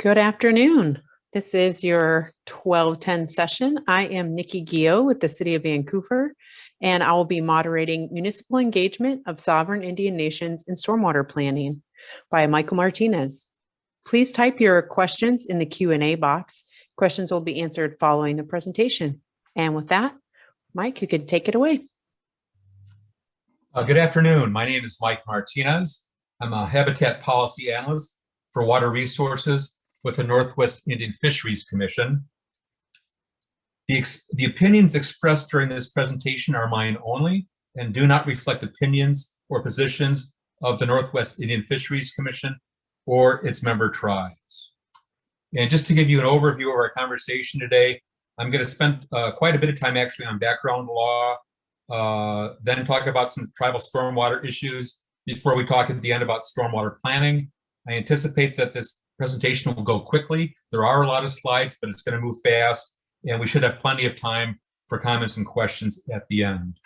Good afternoon. This is your 12:10 session. I am Nikki Gio with the City of Vancouver, and I will be moderating Municipal Engagement of Sovereign Indian Nations in Stormwater Planning by Michael Martinez. Please type your questions in the Q&A box. Questions will be answered following the presentation. And with that, Mike, you could take it away. Good afternoon. My name is Mike Martinez. I'm a Habitat Policy Analyst for Water Resources with the Northwest Indian Fisheries Commission. The opinions expressed during this presentation are mine only and do not reflect opinions or positions of the Northwest Indian Fisheries Commission or its member tribes. And just to give you an overview of our conversation today, I'm going to spend quite a bit of time actually on background law, then talk about some tribal stormwater issues before we talk at the end about stormwater planning. I anticipate that this presentation will go quickly. There are a lot of slides, but it's going to move fast, and we should have plenty of time for comments and questions at the end.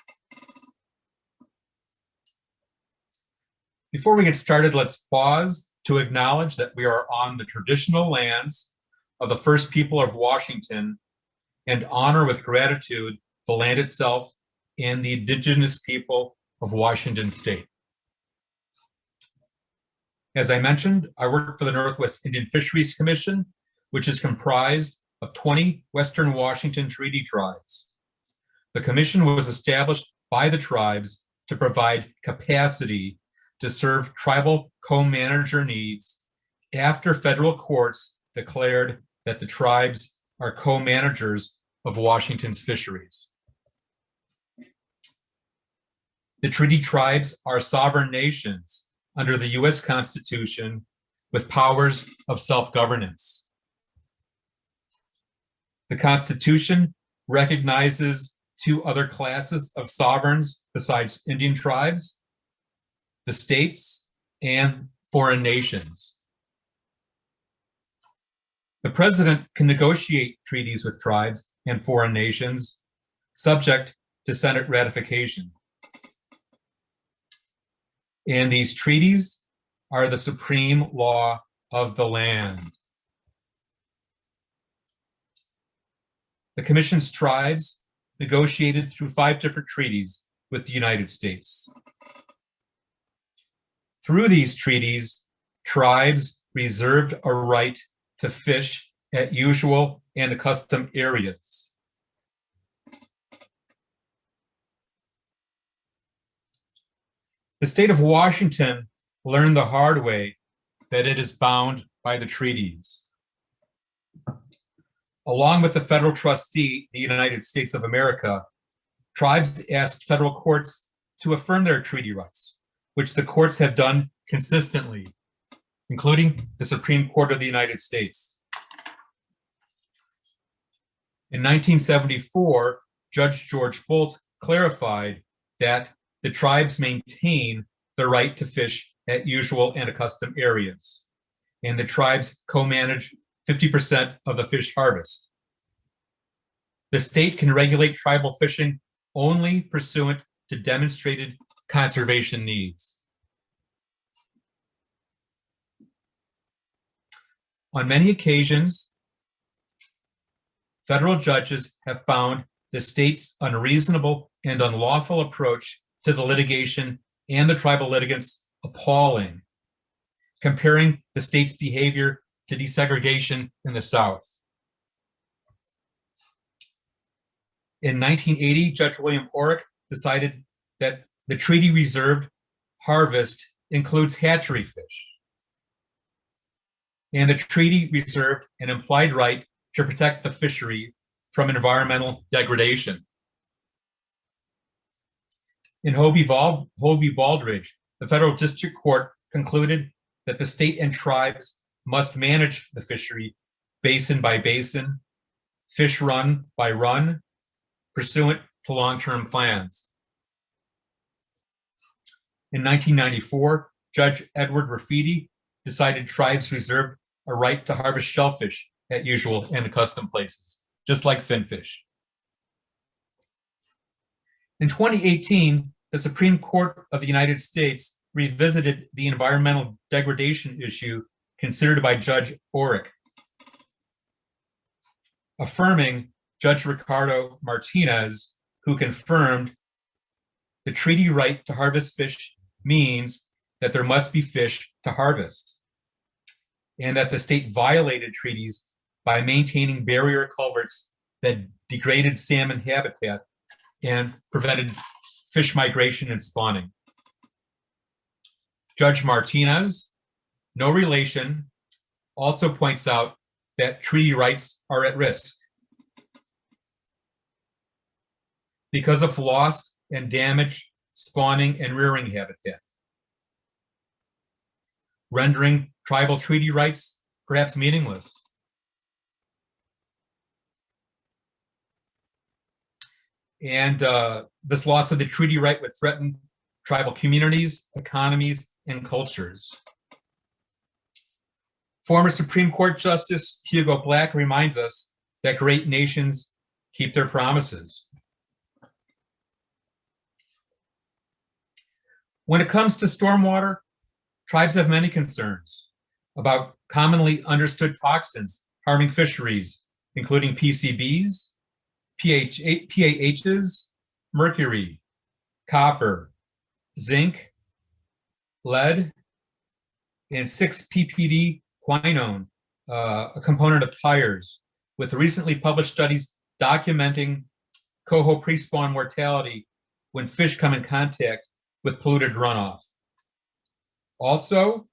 Before we get started, let's pause to acknowledge that we are on the traditional lands of the first people of Washington and honor with gratitude the land itself and the indigenous people of Washington State. As I mentioned, I work for the Northwest Indian Fisheries Commission, which is comprised of 20 Western Washington treaty tribes. The commission was established by the tribes to provide capacity to serve tribal co-manager needs after federal courts declared that the tribes are co-managers of Washington's fisheries. The treaty tribes are sovereign nations under the U.S. Constitution with powers of self-governance. The Constitution recognizes two other classes of sovereigns besides Indian tribes: the states and foreign nations. The president can negotiate treaties with tribes and foreign nations subject to Senate ratification. And these treaties are the supreme law of the land. The Commission's tribes negotiated through 5 different treaties with the United States. Through these treaties, tribes reserved a right to fish at usual and accustomed areas. The state of Washington learned the hard way that it is bound by the treaties. Along with the federal trustee, the United States of America, tribes asked federal courts to affirm their treaty rights, which the courts have done consistently, including the Supreme Court of the United States. In 1974, Judge George Bolt clarified that the tribes maintain the right to fish at usual and accustomed areas, and the tribes co-manage 50% of the fish harvest. The state can regulate tribal fishing only pursuant to demonstrated conservation needs. On many occasions, federal judges have found the state's unreasonable and unlawful approach to the litigation and the tribal litigants appalling, comparing the state's behavior to desegregation in the South. In 1980, Judge William Orrick decided that the treaty reserved harvest includes hatchery fish, and the treaty reserved an implied right to protect the fishery from environmental degradation. In Hovey-Baldridge, the federal district court concluded that the state and tribes must manage the fishery basin by basin, fish run by run, pursuant to long-term plans. In 1994, Judge Edward Rafiti decided tribes reserved a right to harvest shellfish at usual and accustomed places, just like finfish. In 2018, the Supreme Court of the United States revisited the environmental degradation issue considered by Judge Orrick affirming Judge Ricardo Martinez, who confirmed the treaty right to harvest fish means that there must be fish to harvest, and that the state violated treaties by maintaining barrier culverts that degraded salmon habitat and prevented fish migration and spawning. Judge Martinez, no relation, also points out that treaty rights are at risk because of lost and damaged spawning and rearing habitat, rendering tribal treaty rights perhaps meaningless. And this loss of the treaty right would threaten tribal communities, economies, and cultures. Former Supreme Court Justice Hugo Black reminds us that great nations keep their promises. When it comes to stormwater, tribes have many concerns about commonly understood toxins harming fisheries, including PCBs, PAHs, mercury, copper, zinc, lead, and 6-ppd quinone, a component of tires, with recently published studies documenting coho pre-spawn mortality when fish come in contact with polluted runoff. Also,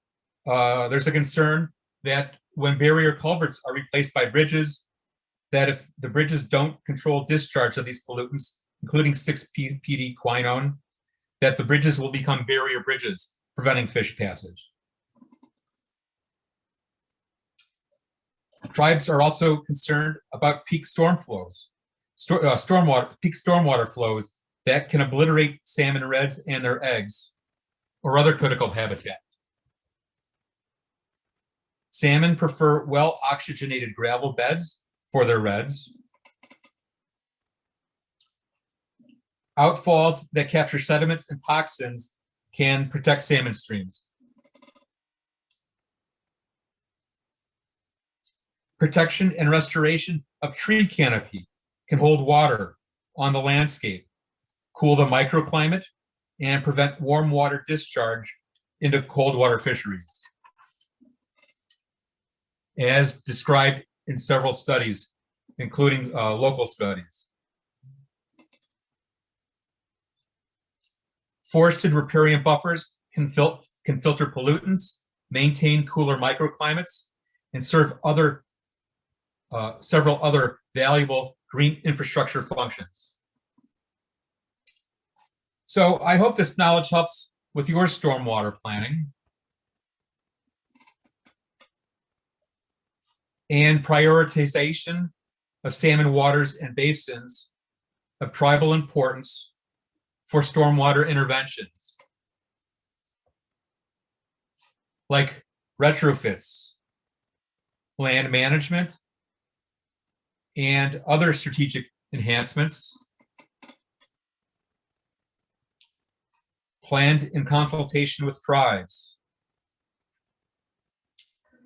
there's a concern that when barrier culverts are replaced by bridges, that if the bridges don't control discharge of these pollutants, including 6-ppd quinone, that the bridges will become barrier bridges, preventing fish passage. Tribes are also concerned about peak storm flows, peak stormwater flows that can obliterate salmon redds and their eggs or other critical habitat. Salmon prefer well-oxygenated gravel beds for their redds. Outfalls that capture sediments and toxins can protect salmon streams. Protection and restoration of tree canopy can hold water on the landscape, cool the microclimate, and prevent warm water discharge into cold water fisheries, as described in several studies, including local studies. Forested riparian buffers can filter pollutants, maintain cooler microclimates, and serve several other valuable green infrastructure functions. So I hope this knowledge helps with your stormwater planning and prioritization of salmon waters and basins of tribal importance for stormwater interventions, like retrofits, land management, and other strategic enhancements planned in consultation with tribes.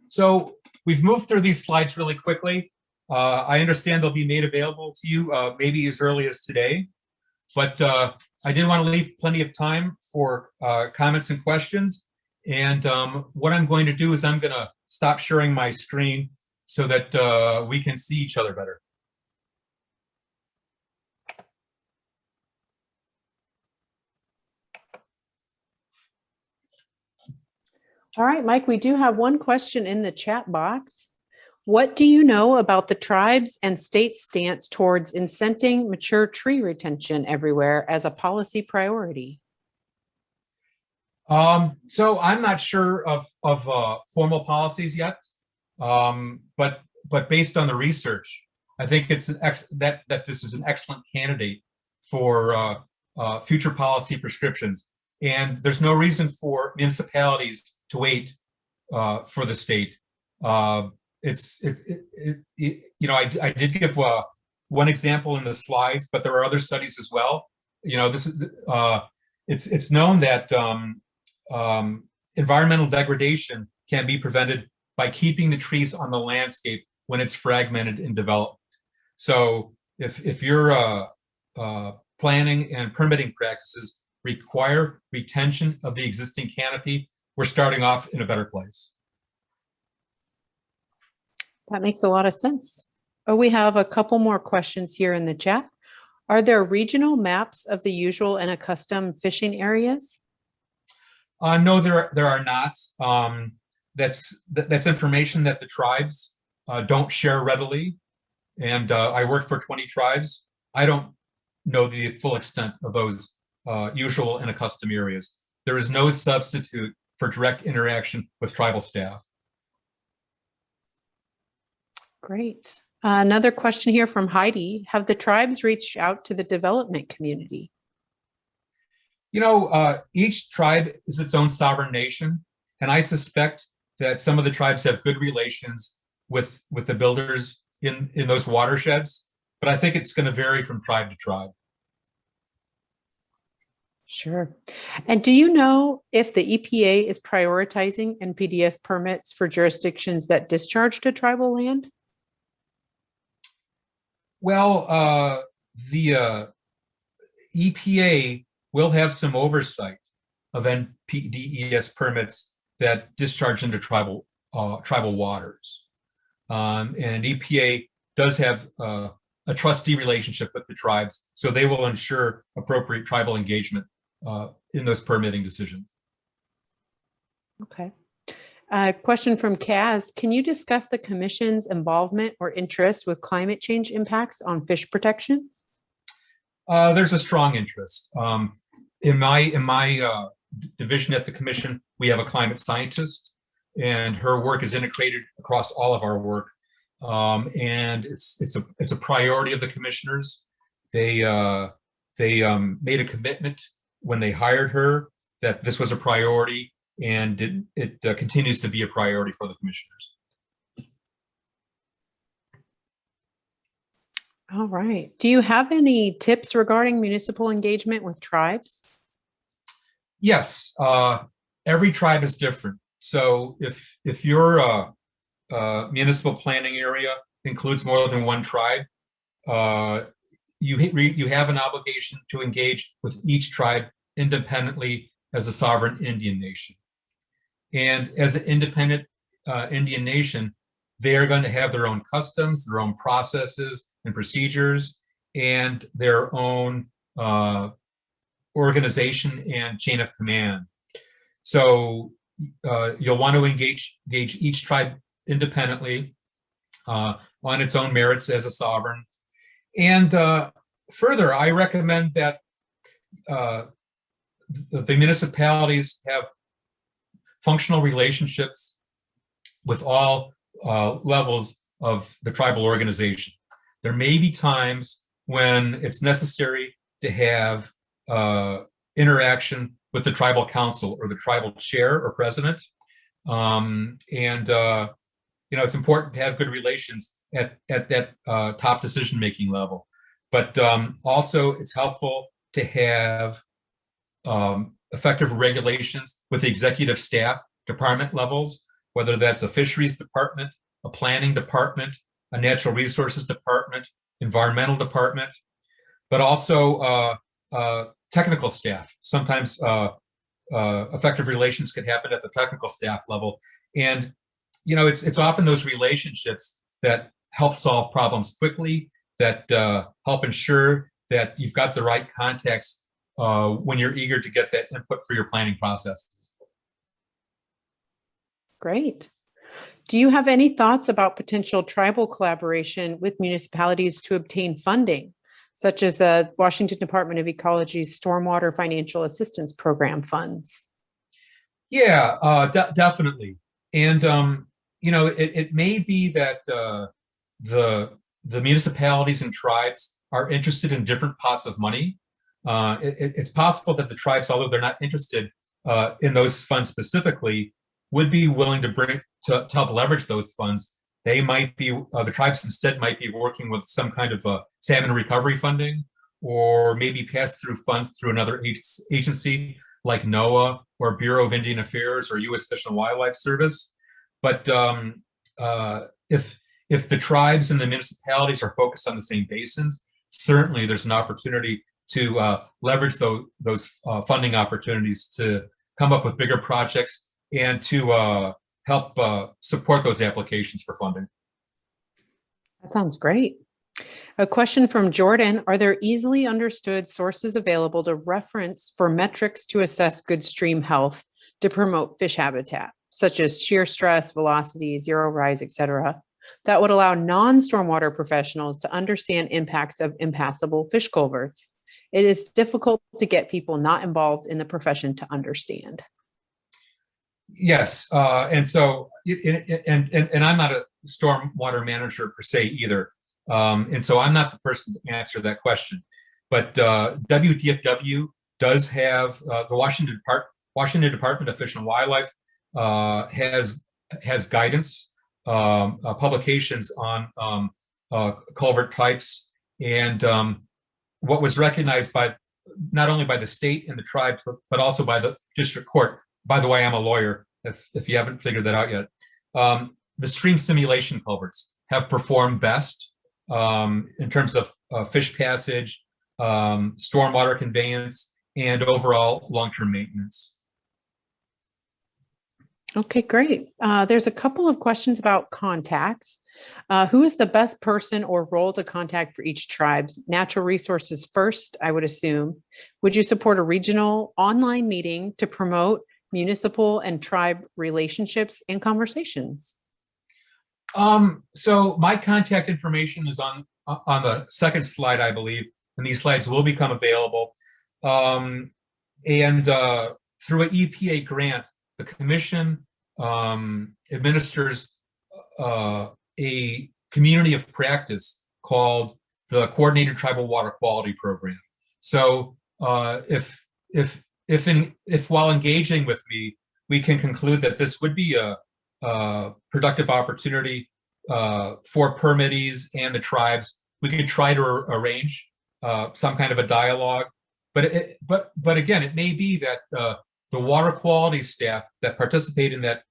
So we've moved through these slides really quickly. I understand they'll be made available to you maybe as early as today, but I did want to leave plenty of time for comments and questions. And what I'm going to do is I'm going to stop sharing my screen so that we can see each other better. All right, Mike, we do have one question in the chat box. What do you know about the tribes and state stance towards incenting mature tree retention everywhere as a policy priority? So I'm not sure of formal policies yet, but based on the research, I think it's that this is an excellent candidate for future policy prescriptions. And there's no reason for municipalities to wait for the state. I did give one example in the slides, but there are other studies as well. This is it's known that environmental degradation can be prevented by keeping the trees on the landscape when it's fragmented in development. So if your planning and permitting practices require retention of the existing canopy, we're starting off in a better place. That makes a lot of sense. Oh, we have a couple more questions here in the chat. Are there regional maps of the usual and accustomed fishing areas? No, there are not. That's information that the tribes don't share readily. And I work for 20 tribes. I don't know the full extent of those usual and accustomed areas. There is no substitute for direct interaction with tribal staff. Great. Another question here from Heidi. Have the tribes reached out to the development community? You know, each tribe is its own sovereign nation, and I suspect that some of the tribes have good relations with the builders in those watersheds, but I think it's going to vary from tribe to tribe. Sure. And do you know if the EPA is prioritizing NPDES permits for jurisdictions that discharge to tribal land? Well, the EPA will have some oversight of NPDES permits that discharge into tribal waters. And EPA does have a trustee relationship with the tribes, so they will ensure appropriate tribal engagement in those permitting decisions. Okay. Question from Kaz. Can you discuss the commission's involvement or interest with climate change impacts on fish protections? There's a strong interest. In my division at the commission, we have a climate scientist, and her work is integrated across all of our work. And it's a priority of the commissioners. They made a commitment when they hired her that this was a priority, and it continues to be a priority for the commissioners. All right. Do you have any tips regarding municipal engagement with tribes? Yes, every tribe is different. So if your municipal planning area includes more than one tribe, you have an obligation to engage with each tribe independently as a sovereign Indian nation. And as an independent Indian nation, they are going to have their own customs, their own processes and procedures, and their own organization and chain of command. So you'll want to engage each tribe independently on its own merits as a sovereign. And further, I recommend that the municipalities have functional relationships with all levels of the tribal organization. There may be times when it's necessary to have interaction with the tribal council or the tribal chair or president. You know, it's important to have good relations at that top decision-making level. But also it's helpful to have effective regulations with the executive staff department levels, whether that's a fisheries department, a planning department, a natural resources department, environmental department, but also technical staff. Sometimes effective relations can happen at the technical staff level. And, you know, it's often those relationships that help solve problems quickly, that help ensure that you've got the right context when you're eager to get that input for your planning process. Great. Do you have any thoughts about potential tribal collaboration with municipalities to obtain funding, such as the Washington Department of Ecology's Stormwater Financial Assistance Program funds? Yeah, definitely. And, you know, it may be that the municipalities and tribes are interested in different pots of money. It's possible that the tribes, although they're not interested in those funds specifically, would be willing to help leverage those funds. They might be, the tribes instead might be working with some kind of salmon recovery funding, or maybe pass through funds through another agency like NOAA or Bureau of Indian Affairs or U.S. Fish and Wildlife Service. But If the tribes and the municipalities are focused on the same basins, certainly there's an opportunity to leverage those funding opportunities to come up with bigger projects and to help support those applications for funding. That sounds great. A question from Jordan. Are there easily understood sources available to reference for metrics to assess good stream health to promote fish habitat, such as shear stress, velocity, zero rise, etc., that would allow non-stormwater professionals to understand impacts of impassable fish culverts? It is difficult to get people not involved in the profession to understand. Yes, and so and I'm not a stormwater manager per se either, and so I'm not the person to answer that question. But WDFW does have the Washington Department of Fish and Wildlife has guidance, publications on culvert types, and what was recognized by not only by the state and the tribes, but also by the district court. By the way, I'm a lawyer, if you haven't figured that out yet. The stream simulation culverts have performed best in terms of fish passage, stormwater conveyance, and overall long-term maintenance. Okay, great. There's a couple of questions about contacts. Who is the best person or role to contact for each tribe's natural resources first, I would assume? Would you support a regional online meeting to promote municipal and tribe relationships and conversations? So my contact information is on the second slide, I believe, and these slides will become available. And through an EPA grant, the commission administers a community of practice called the Coordinated Tribal Water Quality Program. So if while engaging with me, we can conclude that this would be a productive opportunity for permittees and the tribes, we could try to arrange some kind of a dialogue. But again, it may be that the water quality staff that participate in that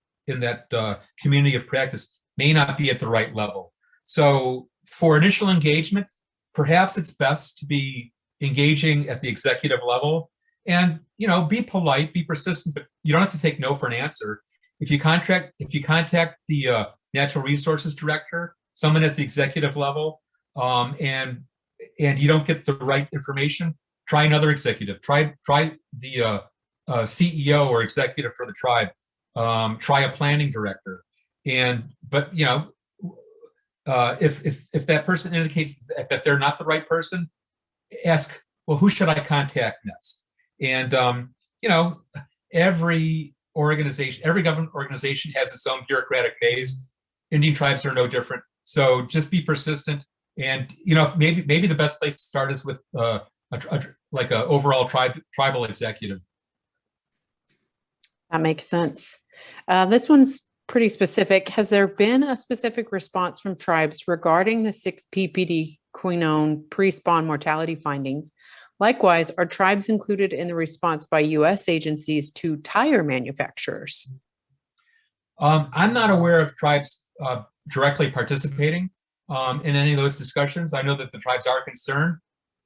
community of practice may not be at the right level. So for initial engagement, perhaps it's best to be engaging at the executive level, and be polite, be persistent, but you don't have to take no for an answer. If you contact the natural resources director, someone at the executive level, and you don't get the right information, try another executive. Try the CEO or executive for the tribe. Try a planning director. But if that person indicates that they're not the right person, ask, well, who should I contact next? And every organization, every government organization has its own bureaucratic maze. Indian tribes are no different. So just be persistent. And maybe the best place to start is with like a overall tribal executive. That makes sense. This one's pretty specific. Has there been a specific response from tribes regarding the 6 ppd quinone pre-spawn mortality findings? Likewise, are tribes included in the response by U.S. agencies to tire manufacturers? I'm not aware of tribes directly participating in any of those discussions. I know that the tribes are concerned,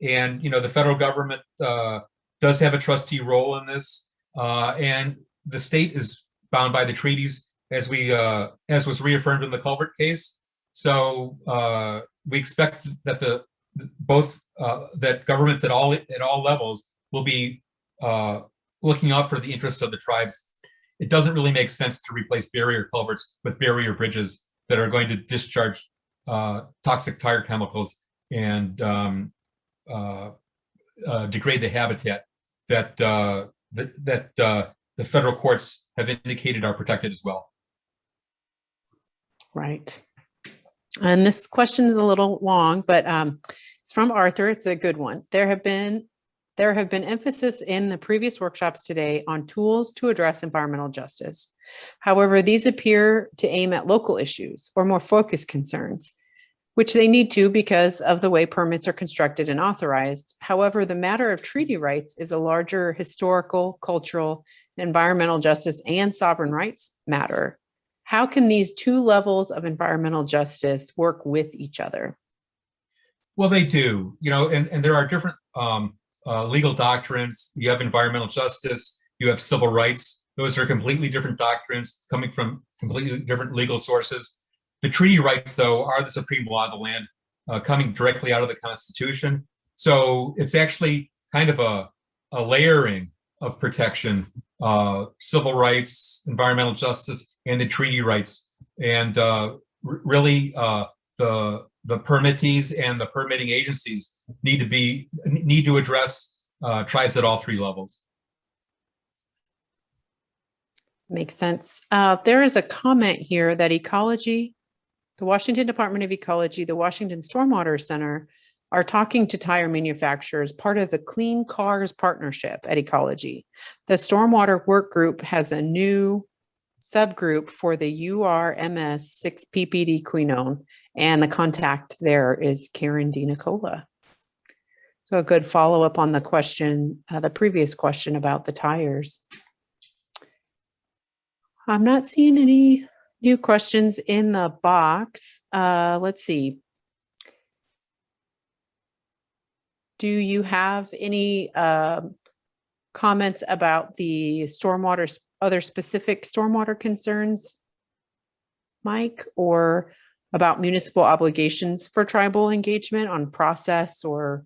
and the federal government does have a trustee role in this, and the state is bound by the treaties, as was reaffirmed in the culvert case. So we expect that that governments at all levels will be looking out for the interests of the tribes. It doesn't really make sense to replace barrier culverts with barrier bridges that are going to discharge toxic tire chemicals and degrade the habitat that the federal courts have indicated are protected as well. Right. And this question is a little long, but it's from Arthur. It's a good one. There have been emphasis in the previous workshops today on tools to address environmental justice. However, these appear to aim at local issues or more focused concerns, which they need to because of the way permits are constructed and authorized. However, the matter of treaty rights is a larger historical, cultural, environmental justice, and sovereign rights matter. how can these two levels of environmental justice work with each other? Well, they do, and there are different legal doctrines. You have environmental justice, you have civil rights. Those are completely different doctrines coming from completely different legal sources. The treaty rights, though, are the supreme law of the land, coming directly out of the Constitution. So it's actually kind of a layering of protection, civil rights, environmental justice, and the treaty rights. And really, the permittees and the permitting agencies need to address tribes at all three levels. Makes sense. There is a comment here that ecology, the Washington Department of Ecology, the Washington Stormwater Center are talking to tire manufacturers, part of the Clean Cars Partnership at Ecology. The Stormwater Work Group has a new subgroup for the URMS 6-PPD quinone, and the contact there is Karen DiNicola. So a good follow-up on the question, the previous question about the tires. I'm not seeing any new questions in the box. Let's see. Do you have any comments about the stormwater, other specific stormwater concerns, Mike, or about municipal obligations for tribal engagement on process or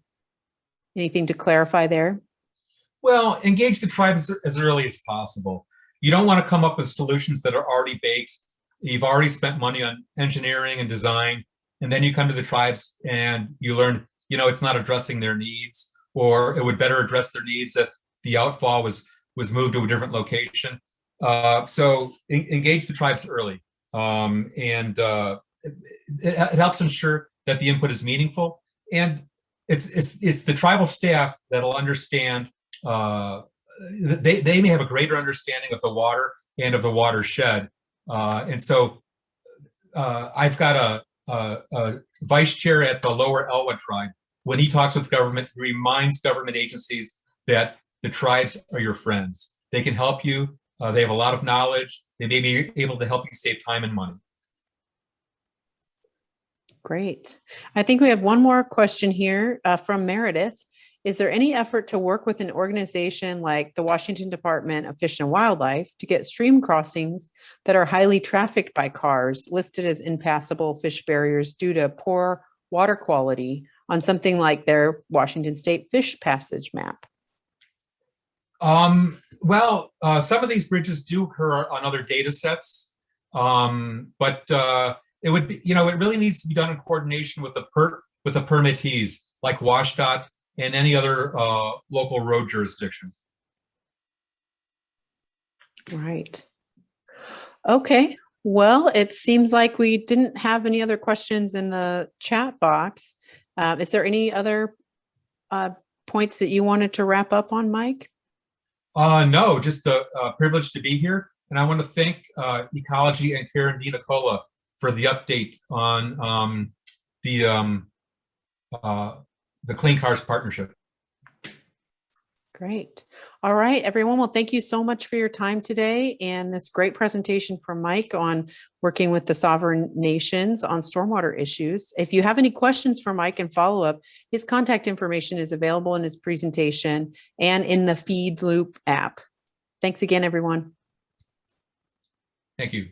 anything to clarify there? Well, engage the tribes as early as possible. You don't want to come up with solutions that are already baked. You've already spent money on engineering and design, and then you come to the tribes and you learn, it's not addressing their needs, or it would better address their needs if the outfall was moved to a different location. So engage the tribes early, and it helps ensure that the input is meaningful, and it's the tribal staff that'll understand. They may have a greater understanding of the water and of the watershed, and so I've got a vice chair at the Lower Elwha tribe. When he talks with government, he reminds government agencies that the tribes are your friends. They can help you. They have a lot of knowledge. They may be able to help you save time and money. Great. I think we have one more question here from Meredith. Is there any effort to work with an organization like the Washington Department of Fish and Wildlife to get stream crossings that are highly trafficked by cars listed as impassable fish barriers due to poor water quality on something like their Washington State fish passage map? Well, some of these bridges do occur on other data sets, but it would be, it really needs to be done in coordination with the permittees like WashDOT and any other local road jurisdictions. Right. Okay. Well, it seems like we didn't have any other questions in the chat box. Is there any other points that you wanted to wrap up on, Mike? No, just a privilege to be here. And I want to thank Ecology and Karen DiNicola for the update on the Clean Cars Partnership. Great. All right, everyone. Well, thank you so much for your time today and this great presentation from Mike on working with the sovereign nations on stormwater issues. If you have any questions for Mike and follow up, his contact information is available in his presentation and in the Feed Loop app. Thanks again, everyone. Thank you.